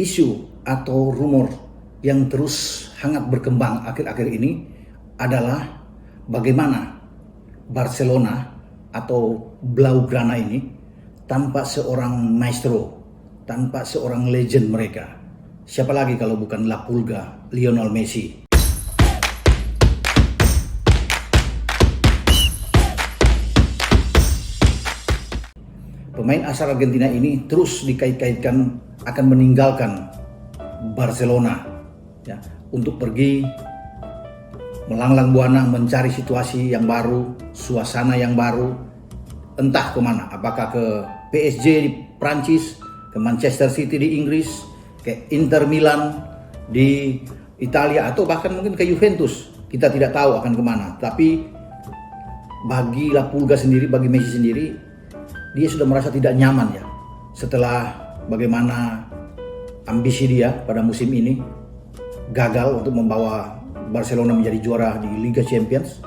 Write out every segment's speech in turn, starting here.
isu atau rumor yang terus hangat berkembang akhir-akhir ini adalah bagaimana Barcelona atau Blaugrana ini tanpa seorang maestro, tanpa seorang legend mereka. Siapa lagi kalau bukan La Pulga, Lionel Messi. Pemain asal Argentina ini terus dikait-kaitkan akan meninggalkan Barcelona ya, untuk pergi melanglang buana mencari situasi yang baru, suasana yang baru, entah kemana, apakah ke PSG di Prancis, ke Manchester City di Inggris, ke Inter Milan di Italia, atau bahkan mungkin ke Juventus. Kita tidak tahu akan kemana, tapi bagi La Pulga sendiri, bagi Messi sendiri, dia sudah merasa tidak nyaman ya, setelah bagaimana ambisi dia pada musim ini gagal untuk membawa Barcelona menjadi juara di Liga Champions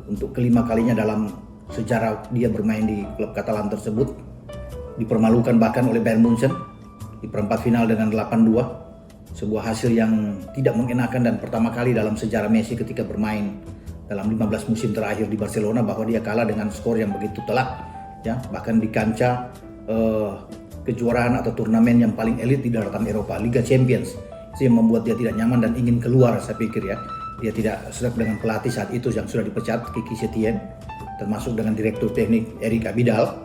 untuk kelima kalinya dalam sejarah dia bermain di klub Katalan tersebut. Dipermalukan bahkan oleh Bayern Munchen di perempat final dengan 8-2, sebuah hasil yang tidak mengenakan dan pertama kali dalam sejarah Messi ketika bermain dalam 15 musim terakhir di Barcelona bahwa dia kalah dengan skor yang begitu telak ya, bahkan di kancah kejuaraan atau turnamen yang paling elit di daratan Eropa, Liga Champions. Itu yang membuat dia tidak nyaman dan ingin keluar, saya pikir ya. Dia tidak serap dengan pelatih saat itu yang sudah dipecat, Quique Setién, termasuk dengan direktur teknik Eric Abidal,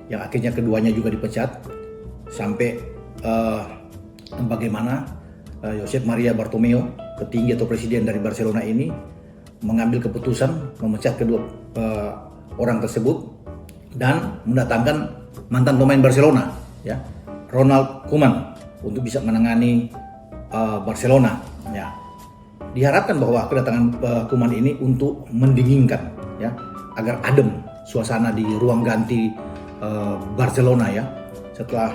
yang akhirnya keduanya juga dipecat. Sampai bagaimana Josep Maria Bartomeu, petinggi atau presiden dari Barcelona ini, mengambil keputusan memecat kedua orang tersebut dan mendatangkan mantan pemain Barcelona ya, Ronald Koeman, untuk bisa menangani Barcelona ya. Diharapkan bahwa kedatangan Koeman ini untuk mendinginkan ya, agar adem suasana di ruang ganti Barcelona ya, setelah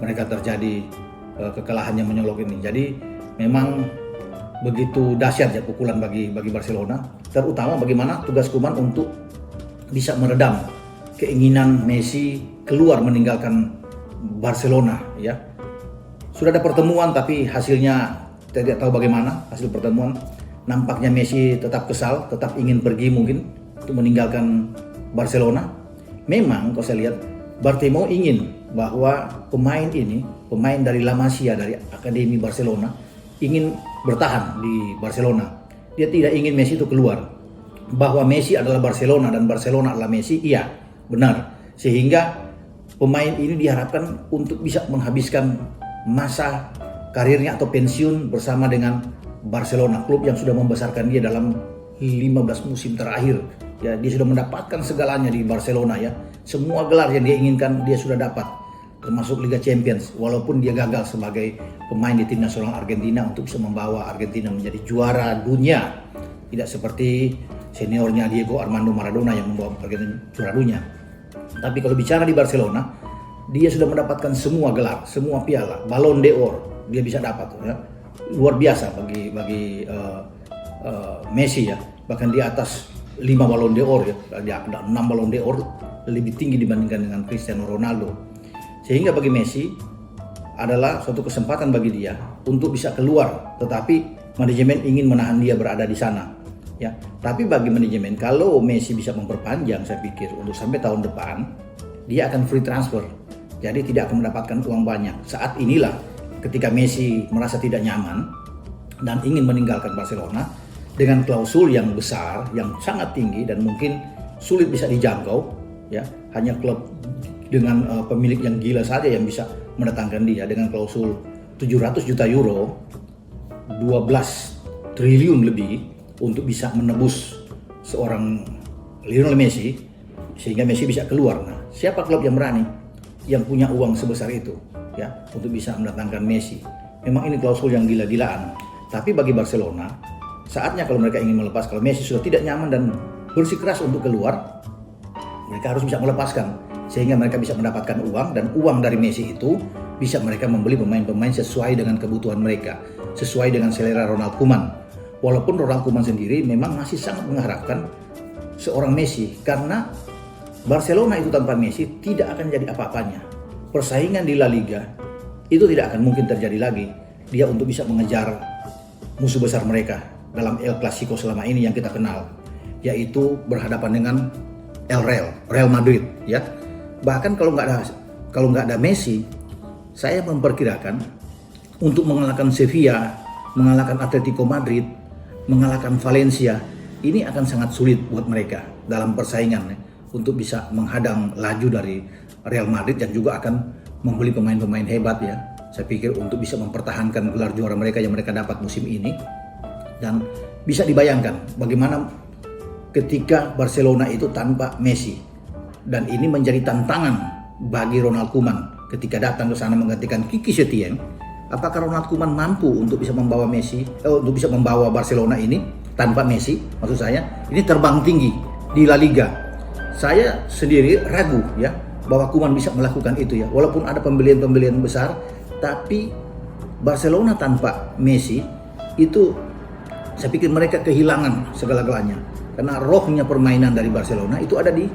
mereka terjadi kekalahan yang menyolok ini. Jadi memang begitu dahsyat ya pukulan bagi Barcelona, terutama bagaimana tugas Koeman untuk bisa meredam keinginan Messi keluar meninggalkan Barcelona ya. Sudah ada pertemuan tapi hasilnya tidak tahu bagaimana hasil pertemuan. Nampaknya Messi tetap kesal, tetap ingin pergi mungkin untuk meninggalkan Barcelona. Memang kalau saya lihat Bartomeu ingin bahwa pemain ini, pemain dari La Masia, dari Akademi Barcelona, ingin bertahan di Barcelona. Dia tidak ingin Messi itu keluar. Bahwa Messi adalah Barcelona dan Barcelona adalah Messi, iya, benar. Sehingga pemain ini diharapkan untuk bisa menghabiskan masa karirnya atau pensiun bersama dengan Barcelona, klub yang sudah membesarkan dia dalam 15 musim terakhir. Ya, dia sudah mendapatkan segalanya di Barcelona ya. Semua gelar yang dia inginkan dia sudah dapat, termasuk Liga Champions, walaupun dia gagal sebagai pemain di tim nasional Argentina untuk bisa membawa Argentina menjadi juara dunia. Tidak seperti seniornya Diego Armando Maradona yang membawa Argentina juara dunia. Tapi kalau bicara di Barcelona, dia sudah mendapatkan semua gelar, semua piala, Ballon d'Or dia bisa dapat ya. Luar biasa bagi Messi ya. Bahkan di atas 5 Ballon d'Or ya, ada 6 Ballon d'Or, lebih tinggi dibandingkan dengan Cristiano Ronaldo. Sehingga bagi Messi adalah suatu kesempatan bagi dia untuk bisa keluar, tetapi manajemen ingin menahan dia berada di sana. Ya, tapi bagi manajemen kalau Messi bisa memperpanjang, saya pikir untuk sampai tahun depan dia akan free transfer. Jadi tidak akan mendapatkan uang banyak. Saat inilah ketika Messi merasa tidak nyaman dan ingin meninggalkan Barcelona dengan klausul yang besar, yang sangat tinggi dan mungkin sulit bisa dijangkau ya. Hanya klub dengan pemilik yang gila saja yang bisa mendatangkan dia dengan klausul 700 juta euro, 12 triliun lebih untuk bisa menebus seorang Lionel Messi sehingga Messi bisa keluar. Nah, siapa klub yang berani, yang punya uang sebesar itu ya untuk bisa mendatangkan Messi? Memang ini klausul yang gila-gilaan. Tapi bagi Barcelona, saatnya kalau mereka ingin melepas, kalau Messi sudah tidak nyaman dan bersikeras untuk keluar, mereka harus bisa melepaskan sehingga mereka bisa mendapatkan uang, dan uang dari Messi itu bisa mereka membeli pemain-pemain sesuai dengan kebutuhan mereka, sesuai dengan selera Ronald Koeman. Walaupun Ronald Koeman sendiri memang masih sangat mengharapkan seorang Messi, karena Barcelona itu tanpa Messi tidak akan jadi apa-apanya. Persaingan di La Liga itu tidak akan mungkin terjadi lagi. Dia untuk bisa mengejar musuh besar mereka dalam El Clasico selama ini yang kita kenal, yaitu berhadapan dengan Real Madrid, ya. Bahkan kalau nggak ada Messi, saya memperkirakan untuk mengalahkan Sevilla, mengalahkan Atletico Madrid, mengalahkan Valencia, ini akan sangat sulit buat mereka dalam persaingan ya, untuk bisa menghadang laju dari Real Madrid yang juga akan membeli pemain-pemain hebat ya. Saya pikir untuk bisa mempertahankan gelar juara mereka yang mereka dapat musim ini. Dan bisa dibayangkan bagaimana ketika Barcelona itu tanpa Messi. Dan ini menjadi tantangan bagi Ronald Koeman ketika datang ke sana menggantikan Quique Setién. Apakah Ronald Koeman mampu untuk bisa membawa untuk bisa membawa Barcelona ini tanpa Messi? Maksud saya, ini terbang tinggi di La Liga. Saya sendiri ragu ya bahwa Koeman bisa melakukan itu ya. Walaupun ada pembelian-pembelian besar, tapi Barcelona tanpa Messi itu saya pikir mereka kehilangan segala-galanya. Karena rohnya permainan dari Barcelona itu ada di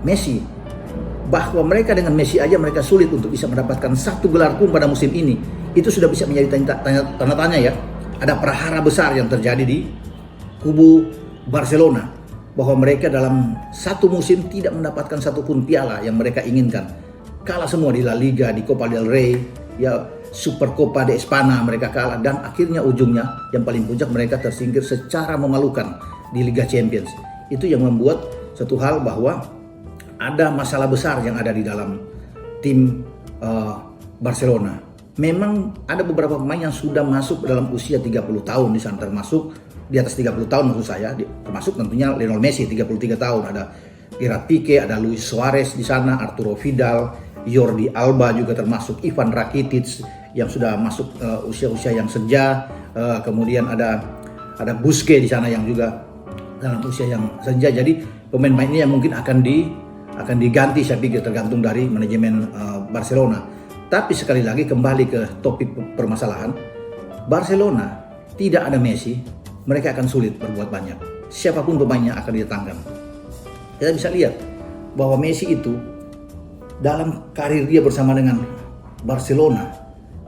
Messi. Bahwa mereka dengan Messi aja mereka sulit untuk bisa mendapatkan satu gelar pun pada musim ini. Itu sudah bisa menjadi tanda tanya ya. Ada prahara besar yang terjadi di kubu Barcelona. Bahwa mereka dalam satu musim tidak mendapatkan satupun piala yang mereka inginkan. Kalah semua di La Liga, di Copa del Rey, ya Super Copa de España mereka kalah, dan akhirnya ujungnya yang paling puncak mereka tersingkir secara memalukan di Liga Champions. Itu yang membuat satu hal bahwa ada masalah besar yang ada di dalam tim Barcelona. Memang ada beberapa pemain yang sudah masuk dalam usia 30 tahun di sana, termasuk di atas 30 tahun maksud saya, termasuk tentunya Lionel Messi 33 tahun, ada Gerard Pique, ada Luis Suarez di sana, Arturo Vidal, Jordi Alba juga termasuk, Ivan Rakitic yang sudah masuk usia-usia yang senja, kemudian ada Busquets di sana yang juga dalam usia yang senja. Jadi pemain-pemain ini yang mungkin akan diganti, saya pikir tergantung dari manajemen Barcelona. Tapi sekali lagi kembali ke topik permasalahan, Barcelona tidak ada Messi, mereka akan sulit berbuat banyak. Siapapun pemainnya akan didatangkan. Kita bisa lihat bahwa Messi itu dalam karir dia bersama dengan Barcelona,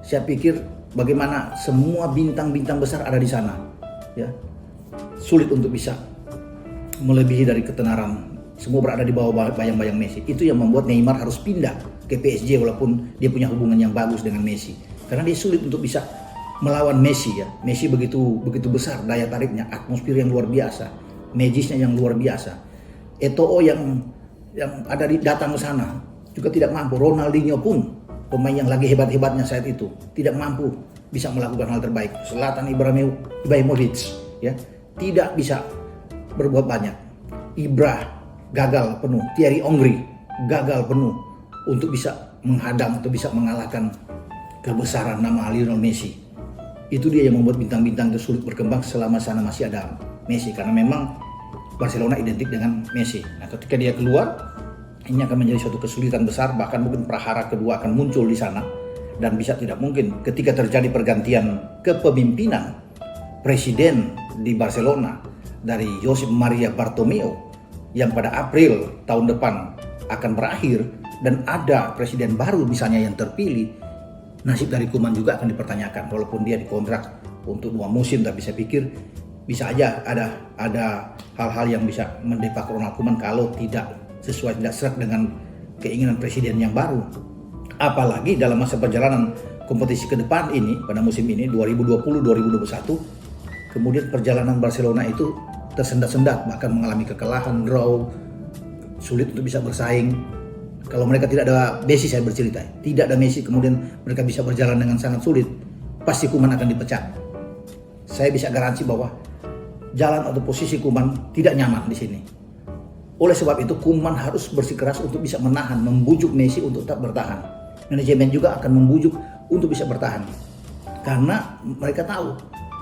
saya pikir bagaimana semua bintang-bintang besar ada di sana, ya. Sulit untuk bisa melebihi dari ketenaran. Semua berada di bawah bayang-bayang Messi. Itu yang membuat Neymar harus pindah ke PSG walaupun dia punya hubungan yang bagus dengan Messi. Karena dia sulit untuk bisa melawan Messi ya. Messi begitu besar daya tariknya, atmosfer yang luar biasa, magisnya yang luar biasa. Eto'o yang ada datang ke sana juga tidak mampu. Ronaldinho pun pemain yang lagi hebat-hebatnya saat itu tidak mampu bisa melakukan hal terbaik. Zlatan Ibrahimovic ya tidak bisa berbuat banyak. Ibra gagal penuh, Thierry Henry gagal penuh untuk bisa menghadang atau bisa mengalahkan kebesaran nama Lionel Messi. Itu dia yang membuat bintang-bintang itu sulit berkembang selama sana masih ada Messi, karena memang Barcelona identik dengan Messi. Nah, ketika dia keluar, ini akan menjadi suatu kesulitan besar, bahkan mungkin prahara kedua akan muncul di sana, dan bisa tidak mungkin ketika terjadi pergantian kepemimpinan presiden di Barcelona dari Josep Maria Bartomeu yang pada April tahun depan akan berakhir, dan ada presiden baru misalnya yang terpilih, nasib dari Koeman juga akan dipertanyakan. Walaupun dia dikontrak untuk 2 musim, tapi saya pikir bisa aja ada hal-hal yang bisa mendepak Ronald Koeman kalau tidak serak dengan keinginan presiden yang baru. Apalagi dalam masa perjalanan kompetisi ke depan ini, pada musim ini 2020-2021, kemudian perjalanan Barcelona itu tersendat-sendat, bahkan mengalami kekalahan, draw, sulit untuk bisa bersaing. Kalau mereka tidak ada Messi, saya bercerita, tidak ada Messi, kemudian mereka bisa berjalan dengan sangat sulit, pasti Koeman akan dipecat. Saya bisa garansi bahwa jalan atau posisi Koeman tidak nyaman di sini. Oleh sebab itu Koeman harus bersikeras untuk bisa menahan, membujuk Messi untuk tetap bertahan. Manajemen juga akan membujuk untuk bisa bertahan, karena mereka tahu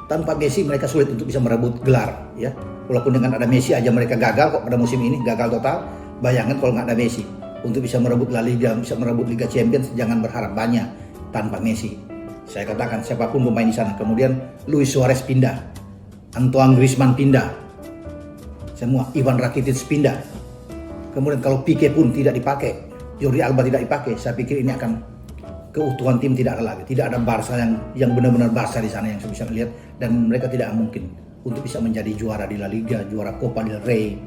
tanpa Messi mereka sulit untuk bisa merebut gelar, ya. Walaupun dengan ada Messi aja mereka gagal kok pada musim ini, gagal total. Bayangkan kalau nggak ada Messi, untuk bisa merebut La Liga, bisa merebut Liga Champions, jangan berharap banyak tanpa Messi. Saya katakan siapapun pemain di sana. Kemudian Luis Suarez pindah, Antoine Griezmann pindah, semua, Ivan Rakitic pindah. Kemudian kalau Pique pun tidak dipakai, Jordi Alba tidak dipakai, saya pikir ini akan keutuhan tim tidak ada lagi. Tidak ada Barca yang benar-benar Barca di sana yang saya bisa lihat, dan mereka tidak mungkin untuk bisa menjadi juara di La Liga, juara Copa del Rey,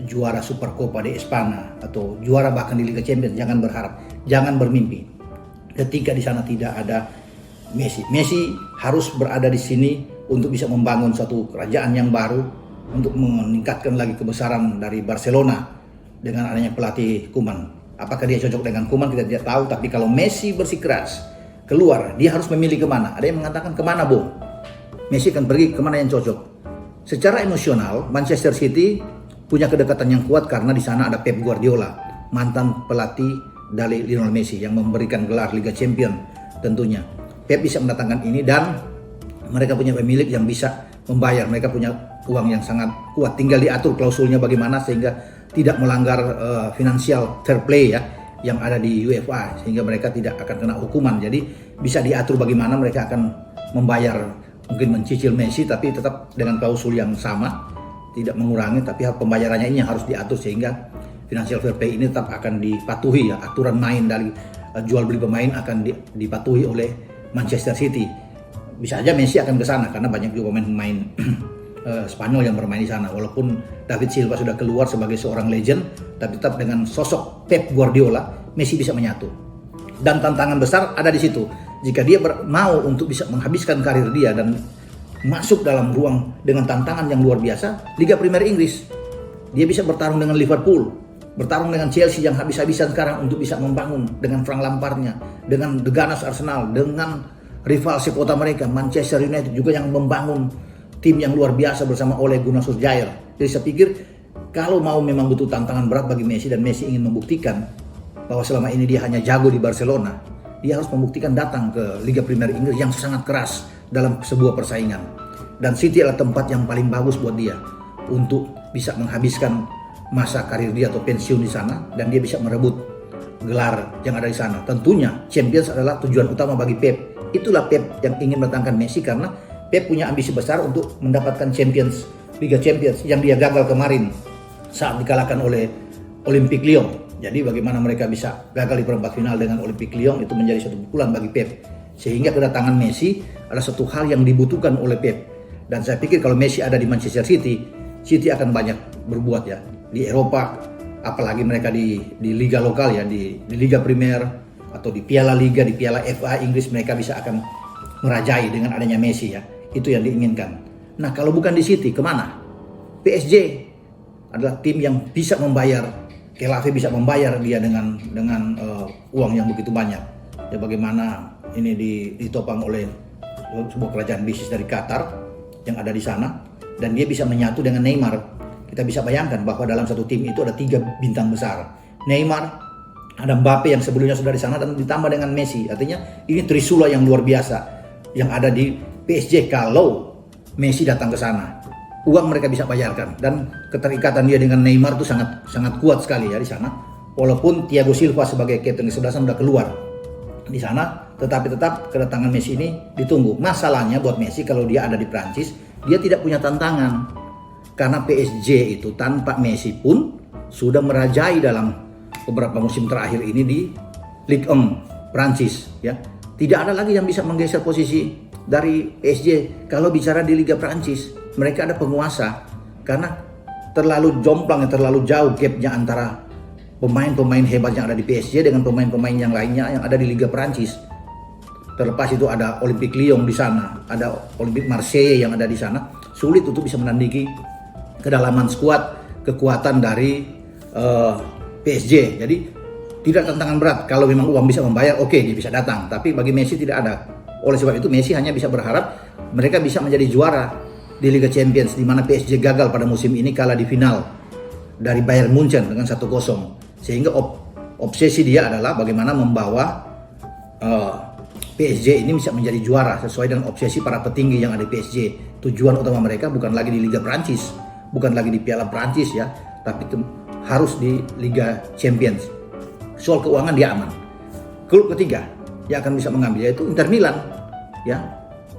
juara Super Copa de Espana, atau juara bahkan di Liga Champions. Jangan berharap, jangan bermimpi ketika di sana tidak ada Messi. Messi harus berada di sini untuk bisa membangun suatu kerajaan yang baru, untuk meningkatkan lagi kebesaran dari Barcelona dengan adanya pelatih Koeman. Apakah dia cocok dengan Koeman kita tidak tahu, tapi kalau Messi bersikeras keluar, dia harus memilih kemana. Ada yang mengatakan kemana Bung? Messi akan pergi kemana yang cocok. Secara emosional, Manchester City punya kedekatan yang kuat karena di sana ada Pep Guardiola, mantan pelatih dari Lionel Messi yang memberikan gelar Liga Champions tentunya. Pep bisa mendatangkan ini, dan mereka punya pemilik yang bisa membayar. Mereka punya uang yang sangat kuat. Tinggal diatur klausulnya bagaimana sehingga tidak melanggar financial fair play ya yang ada di UEFA, sehingga mereka tidak akan kena hukuman. Jadi bisa diatur bagaimana mereka akan membayar, mungkin mencicil Messi tapi tetap dengan klausul yang sama, tidak mengurangi, tapi pembayarannya ini harus diatur sehingga financial fair play ini tetap akan dipatuhi ya. Aturan main dari jual beli pemain akan dipatuhi oleh Manchester City. Bisa aja Messi akan ke sana karena banyak juga pemain-pemain Spanyol yang bermain di sana. Walaupun David Silva sudah keluar sebagai seorang legend, tapi tetap dengan sosok Pep Guardiola, Messi bisa menyatu. Dan tantangan besar ada di situ. Jika dia mau untuk bisa menghabiskan karir dia dan masuk dalam ruang dengan tantangan yang luar biasa, Liga Premier Inggris, dia bisa bertarung dengan Liverpool, bertarung dengan Chelsea yang habis-habisan sekarang untuk bisa membangun dengan Frank Lampardnya, dengan The Gunners Arsenal, dengan rival sekota mereka Manchester United juga yang membangun tim yang luar biasa bersama Ole Gunnar Solskjaer. Jadi saya pikir kalau mau memang butuh tantangan berat bagi Messi, dan Messi ingin membuktikan bahwa selama ini dia hanya jago di Barcelona, dia harus membuktikan datang ke Liga Premier Inggris yang sangat keras dalam sebuah persaingan. Dan City adalah tempat yang paling bagus buat dia untuk bisa menghabiskan masa karir dia atau pensiun di sana, dan dia bisa merebut gelar yang ada di sana. Tentunya Champions adalah tujuan utama bagi Pep. Itulah Pep yang ingin mendatangkan Messi, karena Pep punya ambisi besar untuk mendapatkan Champions, Liga Champions yang dia gagal kemarin saat dikalahkan oleh Olympique Lyon. Jadi bagaimana mereka bisa gagal di perempat final dengan Olympique Lyon, itu menjadi satu pukulan bagi Pep. Sehingga kedatangan Messi adalah satu hal yang dibutuhkan oleh Pep. Dan saya pikir kalau Messi ada di Manchester City, City akan banyak berbuat ya di Eropa, apalagi mereka di liga lokal ya, di Liga Premier atau di Piala Liga, di Piala FA Inggris, mereka bisa akan merajai dengan adanya Messi ya. Itu yang diinginkan. Nah, kalau bukan di City, kemana? PSG adalah tim yang bisa membayar, Kelave bisa membayar dia dengan uang yang begitu banyak. Ya, bagaimana ini ditopang oleh sebuah kerajaan bisnis dari Qatar yang ada di sana, dan dia bisa menyatu dengan Neymar. Kita bisa bayangkan bahwa dalam satu tim itu ada 3 bintang besar. Neymar, ada Mbappe yang sebelumnya sudah di sana, dan ditambah dengan Messi. Artinya ini trisula yang luar biasa yang ada di PSG. Kalau Messi datang ke sana, uang mereka bisa bayarkan, dan keterikatan dia dengan Neymar itu sangat kuat sekali ya di sana. Walaupun Thiago Silva sebagai kapten kesebelasan sudah keluar di sana, tetapi tetap kedatangan Messi ini ditunggu. Masalahnya buat Messi, kalau dia ada di Prancis, dia tidak punya tantangan, karena PSG itu tanpa Messi pun sudah merajai dalam beberapa musim terakhir ini di Ligue 1 Prancis ya. Tidak ada lagi yang bisa menggeser posisi dari PSG. Kalau bicara di Liga Prancis, mereka ada penguasa, karena terlalu jomplang, terlalu jauh gapnya antara pemain-pemain hebat yang ada di PSG dengan pemain-pemain yang lainnya yang ada di Liga Prancis. Terlepas itu ada Olympique Lyon di sana, ada Olympique Marseille yang ada di sana, sulit untuk bisa menandingi kedalaman skuad, kekuatan dari PSG. Jadi tidak tantangan berat. Kalau memang uang bisa membayar, oke, dia bisa datang. Tapi bagi Messi tidak ada. Oleh sebab itu Messi hanya bisa berharap mereka bisa menjadi juara di Liga Champions, di mana PSG gagal pada musim ini kalah di final dari Bayern Munchen dengan 1-0. Sehingga obsesi dia adalah bagaimana membawa PSG ini bisa menjadi juara sesuai dengan obsesi para petinggi yang ada di PSG. Tujuan utama mereka bukan lagi di Liga Prancis, bukan lagi di Piala Prancis ya, tapi harus di Liga Champions. Soal keuangan dia aman. Klub ketiga yang akan bisa mengambil yaitu Inter Milan ya.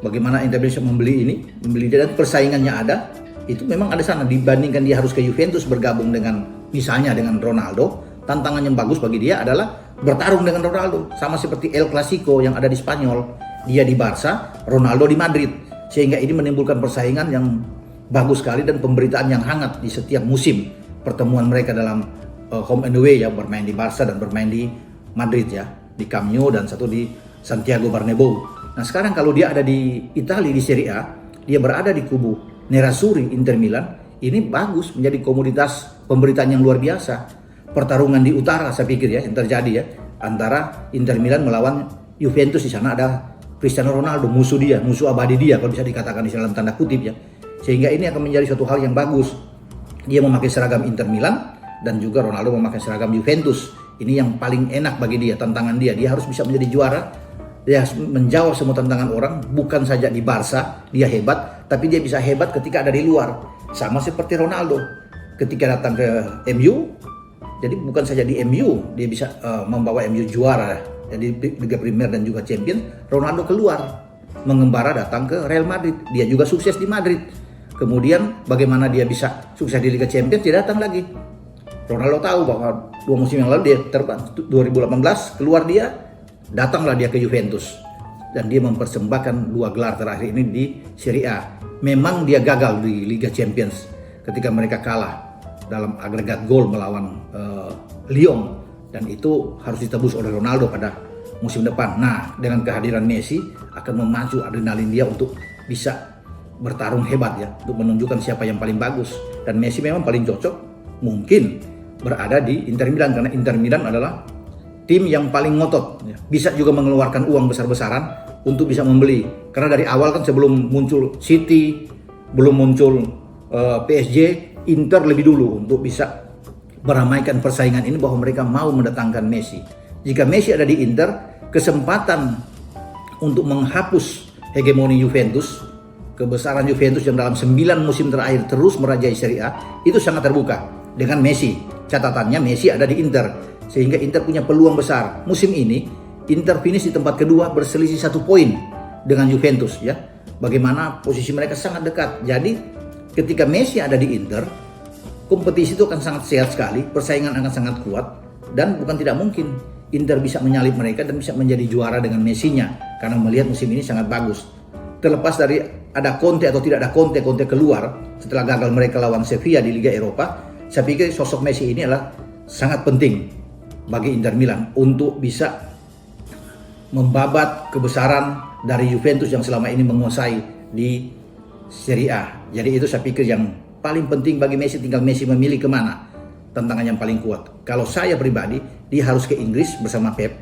Bagaimana Inter Milan bisa membeli dia, dan persaingannya ada, itu memang ada sana. Dibandingkan dia harus ke Juventus bergabung dengan misalnya dengan Ronaldo, tantangan yang bagus bagi dia adalah bertarung dengan Ronaldo, sama seperti El Clasico yang ada di Spanyol, dia di Barca, Ronaldo di Madrid, sehingga ini menimbulkan persaingan yang bagus sekali dan pemberitaan yang hangat di setiap musim pertemuan mereka dalam home and away ya, bermain di Barca dan bermain di Madrid ya, di Camp Nou dan satu di Santiago Bernabeu. Nah sekarang kalau dia ada di Italia di Serie A, dia berada di kubu Nerazzurri Inter Milan, ini bagus, menjadi komoditas pemberitaan yang luar biasa. Pertarungan di utara saya pikir ya yang terjadi ya, antara Inter Milan melawan Juventus. Di sana ada Cristiano Ronaldo, musuh dia, musuh abadi dia kalau bisa dikatakan di dalam tanda kutip ya. Sehingga ini akan menjadi suatu hal yang bagus. Dia memakai seragam Inter Milan dan juga Ronaldo memakai seragam Juventus. Ini yang paling enak bagi dia, tantangan dia. Dia harus bisa menjadi juara. Dia harus menjawab semua tantangan orang, bukan saja di Barca dia hebat, tapi dia bisa hebat ketika ada di luar. Sama seperti Ronaldo ketika datang ke MU. Jadi bukan saja di MU dia bisa membawa MU juara, jadi Liga Premier dan juga Champions. Ronaldo keluar mengembara datang ke Real Madrid, dia juga sukses di Madrid. Kemudian bagaimana dia bisa sukses di Liga Champions, dia datang lagi. Ronaldo tahu bahwa 2 musim yang lalu dia terbang, 2018 keluar dia, datanglah dia ke Juventus dan dia mempersembahkan 2 gelar terakhir ini di Serie A. Memang dia gagal di Liga Champions ketika mereka kalah dalam agregat gol melawan Lyon, dan itu harus ditebus oleh Ronaldo pada musim depan. Nah, dengan kehadiran Messi akan memacu adrenalin dia untuk bisa bertarung hebat ya, untuk menunjukkan siapa yang paling bagus. Dan Messi memang paling cocok mungkin berada di Inter Milan, karena Inter Milan adalah tim yang paling ngotot ya. Bisa juga mengeluarkan uang besar-besaran untuk bisa membeli, karena dari awal kan sebelum muncul City, belum muncul PSG, Inter lebih dulu untuk bisa meramaikan persaingan ini bahwa mereka mau mendatangkan Messi. Jika Messi ada di Inter, kesempatan untuk menghapus hegemoni Juventus, kebesaran Juventus yang dalam 9 musim terakhir terus merajai Serie A, itu sangat terbuka dengan Messi. Catatannya Messi ada di Inter, sehingga Inter punya peluang besar. Musim ini Inter finish di tempat kedua berselisih 1 poin dengan Juventus ya. Bagaimana posisi mereka sangat dekat. Jadi ketika Messi ada di Inter, kompetisi itu akan sangat sehat sekali, persaingan akan sangat kuat, dan bukan tidak mungkin Inter bisa menyalip mereka dan bisa menjadi juara dengan Messi-nya, karena melihat musim ini sangat bagus. Terlepas dari ada Conte atau tidak ada Conte keluar setelah gagal mereka lawan Sevilla di Liga Eropa, saya pikir sosok Messi ini adalah sangat penting bagi Inter Milan untuk bisa membabat kebesaran dari Juventus yang selama ini menguasai di Serie A. Jadi itu saya pikir yang paling penting bagi Messi, tinggal Messi memilih kemana tantangan yang paling kuat. Kalau saya pribadi, dia harus ke Inggris bersama Pep.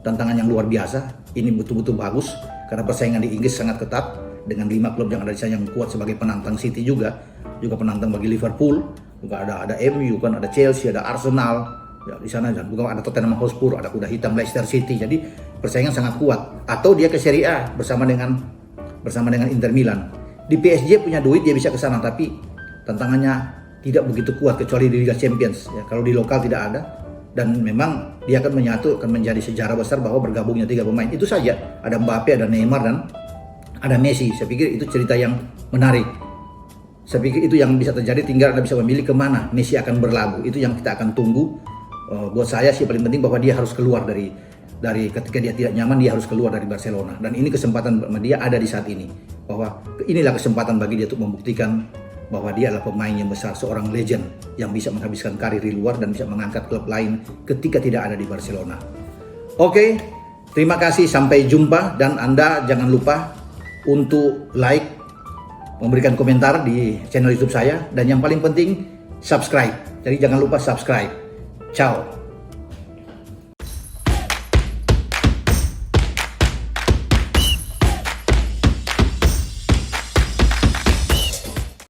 Tantangan yang luar biasa, ini betul-betul bagus karena persaingan di Inggris sangat ketat dengan 5 klub yang ada di sana yang kuat sebagai penantang City juga penantang bagi Liverpool, juga ada MU kan, ada Chelsea, ada Arsenal ya, di sana, dan juga ada Tottenham Hotspur, ada kuda hitam Leicester City. Jadi persaingan sangat kuat. Atau dia ke Serie A bersama dengan Inter Milan. Di PSG punya duit, dia bisa ke sana, tapi tantangannya tidak begitu kuat kecuali di Liga Champions ya. Kalau di lokal tidak ada, dan memang dia akan menjadi sejarah besar bahwa bergabungnya 3 pemain itu saja. Ada Mbappe, ada Neymar, dan ada Messi. Saya pikir itu cerita yang menarik. Saya pikir itu yang bisa terjadi, tinggal Anda bisa memilih kemana Messi akan berlabuh. Itu yang kita akan tunggu. Buat saya sih paling penting bahwa dia harus keluar dari ketika dia tidak nyaman, dia harus keluar dari Barcelona. Dan ini kesempatan dia ada di saat ini, bahwa inilah kesempatan bagi dia untuk membuktikan bahwa dia adalah pemain yang besar, seorang legend yang bisa menghabiskan karir di luar dan bisa mengangkat klub lain ketika tidak ada di Barcelona. Oke, terima kasih, sampai jumpa, dan Anda jangan lupa untuk like, memberikan komentar di channel YouTube saya, dan yang paling penting subscribe. Jadi jangan lupa subscribe. Ciao.